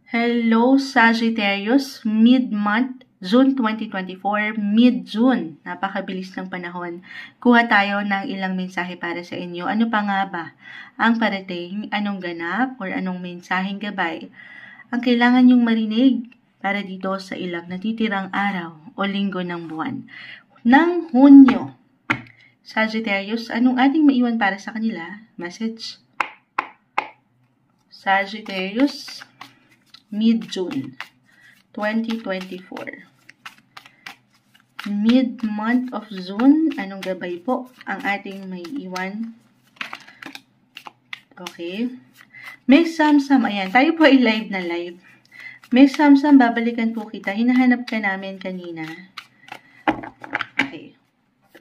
Hello Sagittarius, mid-month, June 2024, mid-June. Napakabilis ng panahon. Kuha tayo ng ilang mensahe para sa inyo. Ano pa nga ba ang parating, anong ganap, or anong mensaheng gabay ang kailangan nyong marinig para dito sa ilang natitirang araw o linggo ng buwan ng Hunyo. Sagittarius, anong ating maiwan para sa kanila? Message. Sagittarius, mid-June 2024. Mid-month of June, anong gabay po ang ating may iwan? Okay. May Samsam, ayan, tayo po ay live na live. May Samsam, babalikan po kita. Hinahanap ka namin kanina. Okay.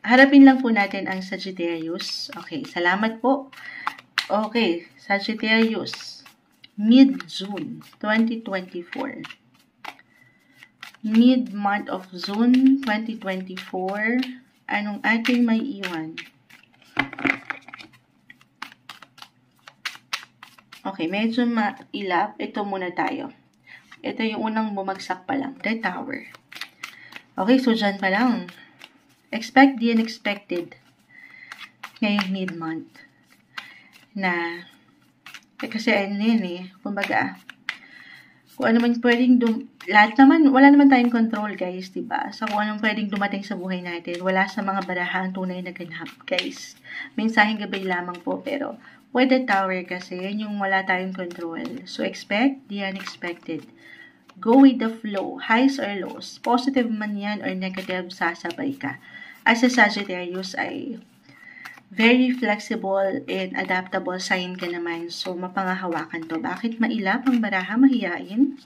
Harapin lang po natin ang Sagittarius. Okay, salamat po. Okay, Sagittarius. Mid-June 2024. Mid-month of June 2024. Anong ating may iwan? Okay, medyo mailap. Ito muna tayo. Ito yung unang bumagsak pa lang. The Tower. Okay, so dyan pa lang. Expect the unexpected. Ngayong mid-month. Na kasi ano yun kumbaga, kung ano man pwedeng lahat naman, wala naman tayong control guys, diba? So kung anong pwedeng dumating sa buhay natin, wala sa mga baraha ang tunay na ganap guys. Mensaheng gabay lamang po, pero with the Tower kasi, yun yung wala tayong control. So expect the unexpected. Go with the flow, highs or lows, positive man yan or negative, sasabay ka. As a Sagittarius ay very flexible and adaptable sign ka naman. So, mapangahawakan to. Bakit mailap ang baraha? Mahiyain.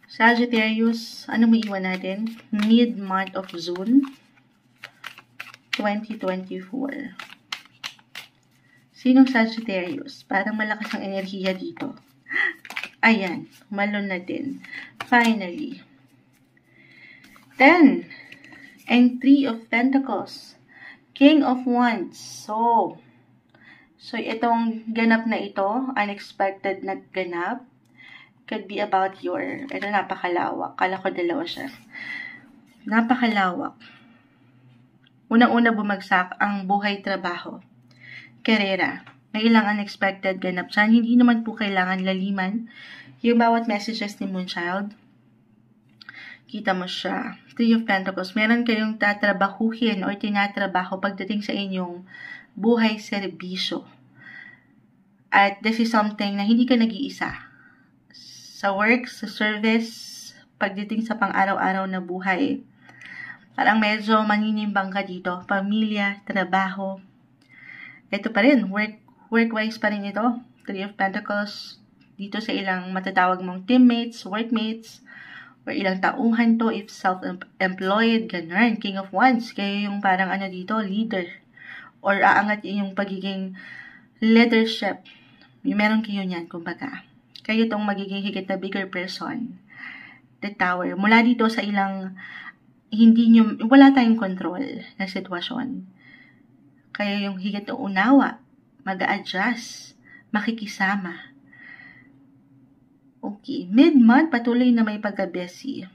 Sagittarius, ano may iwan natin? Mid-month of June 2024. Sinong Sagittarius? Parang malakas ang enerhiya dito. Ayan, malon na din. Finally. 10 and 3 of Pentacles. King of Wands. So itong ganap na ito, unexpected na ganap, could be about ito napakalawak. Kala ko dalawa siya. Napakalawak. Unang-una bumagsak ang buhay trabaho. Karera. May ilang unexpected ganap dyan. Hindi naman po kailangan laliman yung bawat messages ni Moonchild. Kita mo siya. 3 of Pentacles. Meron kayong tatrabahuhin o tinatrabaho pagdating sa inyong buhay serbisyo. At this is something na hindi ka nag-iisa. Sa work, sa service, pagdating sa pang-araw-araw na buhay. Parang medyo maninimbang ka dito. Pamilya, trabaho. Ito pa rin. Work-wise pa rin ito. 3 of Pentacles. Dito sa ilang matatawag mong teammates, workmates, or ilang tauhan to, if self-employed, ganun. King of Wands, kayo yung parang dito, leader. Or aangat yung pagiging leadership. Meron kayo niyan, kumbaga. Kayo tong magiging higit na bigger person. The Tower. Mula dito sa ilang, wala tayong control na sitwasyon. Kaya yung higit na unawa, mag-a-adjust, makikisama. Okay, mid-month, patuloy na may pagka-busy.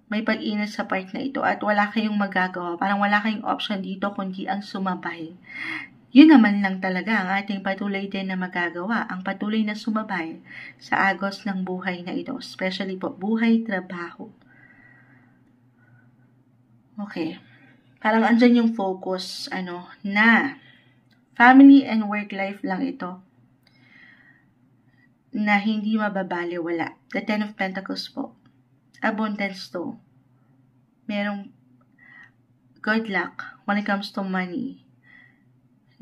May pag-init sa part na ito at wala kayong magagawa. Parang wala kayong option dito kundi ang sumabay. Yun naman lang talaga ang ating patuloy din na magagawa. Ang patuloy na sumabay sa agos ng buhay na ito. Especially po, buhay, trabaho. Okay. Parang andyan yung focus, na family and work life lang ito. Na hindi mababaliwala. The 10 of Pentacles po. Abundance to. Merong good luck when it comes to money.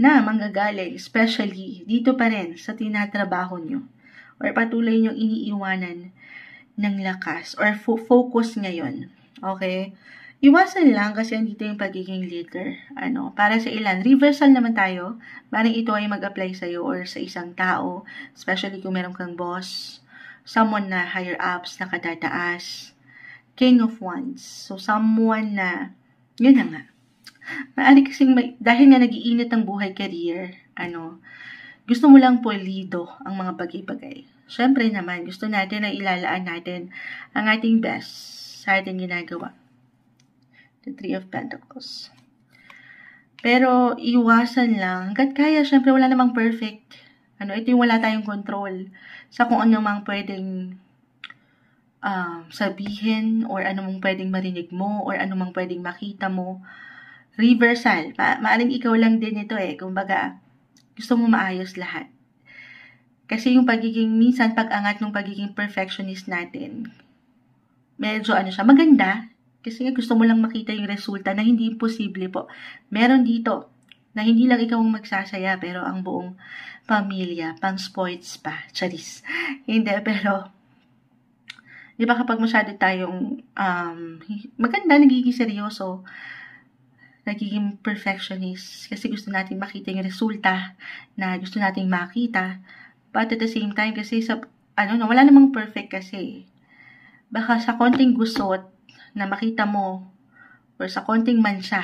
Na manggagaling, especially dito pa rin sa tinatrabaho nyo. Or patuloy nyo iniiwanan ng lakas. Or focus ngayon. Okay? Iwasan lang kasi andito yung pagiging leader. Para sa ilan, reversal naman tayo. Parang ito ay mag-apply sa'yo or sa isang tao. Especially kung meron kang boss. Someone na higher ups, na katataas. King of Wands. So, someone na, yun na nga. Maari kasing, dahil nga nag-iinit ang buhay career, gusto mo lang pulido ang mga bagay-bagay. Siyempre naman, gusto natin na ilalaan natin ang ating best sa ating ginagawa. The Three of Pentacles. Pero iwasan lang, hanggat kaya, syempre wala namang perfect. Ito yung wala tayong control sa kung ano mang pwedeng sabihin or ano mang pwedeng marinig mo or ano mang pwedeng makita mo. Reversal. Maaring ikaw lang din ito kumbaga, gusto mo maayos lahat. Kasi yung minsan pag-angat ng pagiging perfectionist natin, medyo siya, maganda. Kasi gusto mo lang makita yung resulta na hindi imposible po. Meron dito na hindi lang ikaw ang magsasaya, pero ang buong pamilya, pang sports pa. Charis. Hindi, pero di ba kapag masyado tayong maganda, nagiging seryoso, nagiging perfectionist kasi gusto natin makita yung resulta na gusto nating makita. But at the same time, kasi wala namang perfect kasi. Baka sa konting gusot na makita mo or sa konting mansya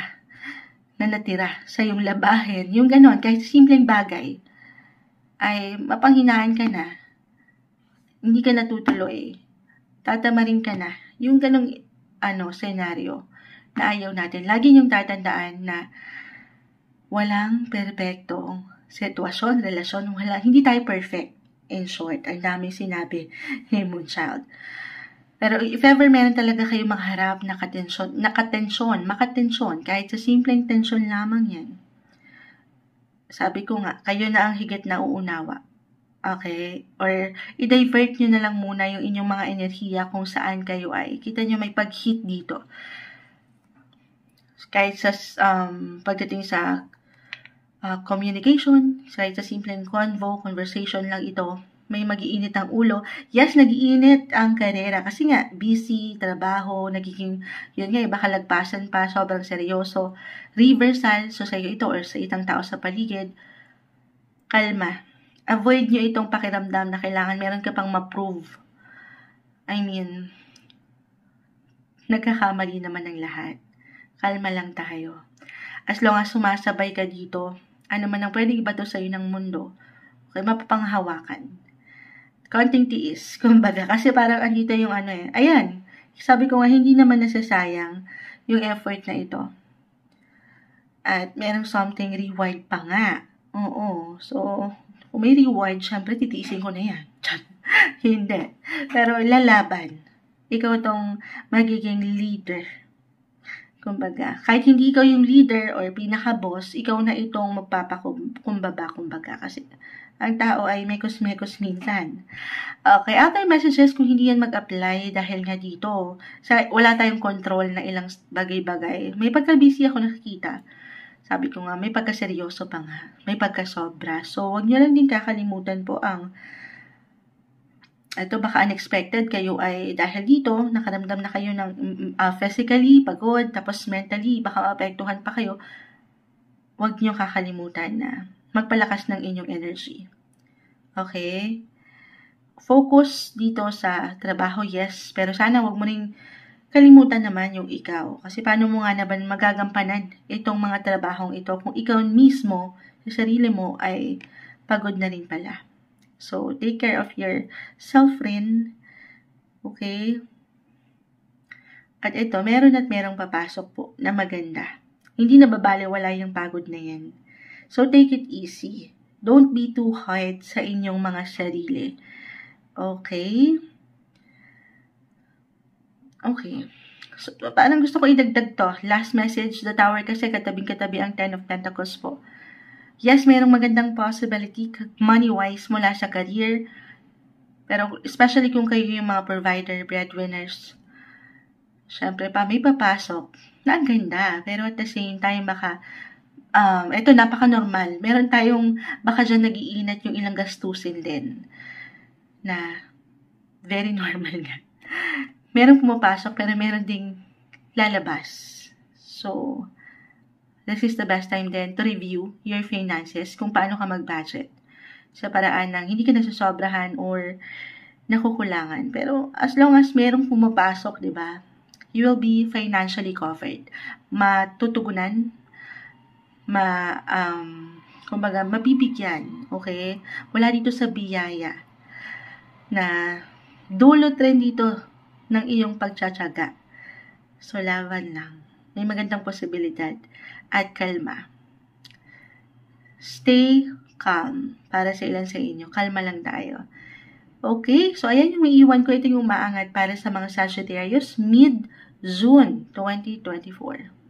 na natira sa yung labahin, yung ganon, kahit simpleng bagay, ay mapanghinaan ka na, hindi ka natutuloy, tatamarin ka na. Yung ganong senaryo na ayaw natin. Lagi niyong tatandaan na walang perpektong sitwasyon, relasyon, hindi tayo perfect. In short, ang daming sinabi ni Moonchild. Pero if ever meron talaga kayong makaharap na makatensyon, kahit sa simpleng tensyon lamang yan, sabi ko nga, kayo na ang higit na uunawa. Okay? Or i-divert nyo na lang muna yung inyong mga enerhiya kung saan kayo ay. Kita nyo may pag-hit dito. Kahit sa pagdating sa communication, kahit sa simpleng conversation lang ito, may mag-iinit ang ulo. Yes, nag-iinit ang karera kasi nga, busy, trabaho, nagiging, yun nga, baka lagpasan pa, sobrang seryoso. Reversal, so sa iyo ito or sa itang tao sa paligid, kalma. Avoid nyo itong pakiramdam na kailangan meron ka pang ma-prove. Nagkakamali naman ng lahat. Kalma lang tayo. As long as sumasabay ka dito, ano man ang pwedeng ibato sa'yo ng mundo, okay, mapapanghawakan. Konting tiis, kumbaga. Kasi parang andito yung ayan, sabi ko nga, hindi naman nasasayang yung effort na ito. At merong something reward pa nga. Oo. So, kung may reward, syempre titiisin ko na yan. Hindi. Pero lalaban. Ikaw tong magiging leader. Kumbaga, kahit hindi ikaw yung leader or pinaka-boss, ikaw na itong magpapakumbaba, kasi ang tao ay mekos-mekos minsan. Okay, other messages kung hindi yan mag-apply dahil nga dito, wala tayong control na ilang bagay-bagay. May pagka-busy ako nakikita. Sabi ko nga, may pagka-seryoso pa nga. May pagka-sobra. So, huwag nyo lang din kakalimutan po ito baka unexpected kayo ay dahil dito, nakaramdam na kayo ng physically, pagod, tapos mentally, baka maapektuhan pa kayo. Huwag nyo kakalimutan na magpalakas ng inyong energy. Okay? Focus dito sa trabaho, yes, pero sana huwag mo rin kalimutan naman yung ikaw. Kasi paano mo nga naman magagampanan itong mga trabahong ito kung ikaw mismo, sa sarili mo, ay pagod na rin pala. So, take care of yourself rin. Okay? At ito, merong papasok po na maganda. Hindi na babaliwala yung pagod na yan. So, take it easy. Don't be too hard sa inyong mga sarili. Okay? Okay. So, parang gusto ko idagdag to. Last message, the Tower, kasi katabing-katabi ang Ten of Pentacles po. Yes, mayroong magandang possibility money-wise mula sa career. Pero especially kung kayo yung mga provider, breadwinners. Siyempre pa, may papasok na ang ganda. Pero at the same time, baka, ito napaka-normal. Meron tayong, baka dyan nag-iinat yung ilang gastusin din. Na, very normal nga. Meron pumapasok, pero meron ding lalabas. So, this is the best time then to review your finances kung paano ka mag-budget sa paraan ng hindi ka nasasobrahan or nakukulangan. Pero as long as merong pumapasok, di ba, you will be financially covered. Matutugunan, kumbaga, mabibigyan, okay? Mula dito sa biyaya na dulot rin dito ng iyong pagtsatsaga. So, laban lang. May magandang posibilidad at kalma. Stay calm para sa ilan sa inyo. Kalma lang tayo. Okay, so ayan yung iiwan ko. Ito yung maangat para sa mga Sagittarius mid-June 2024.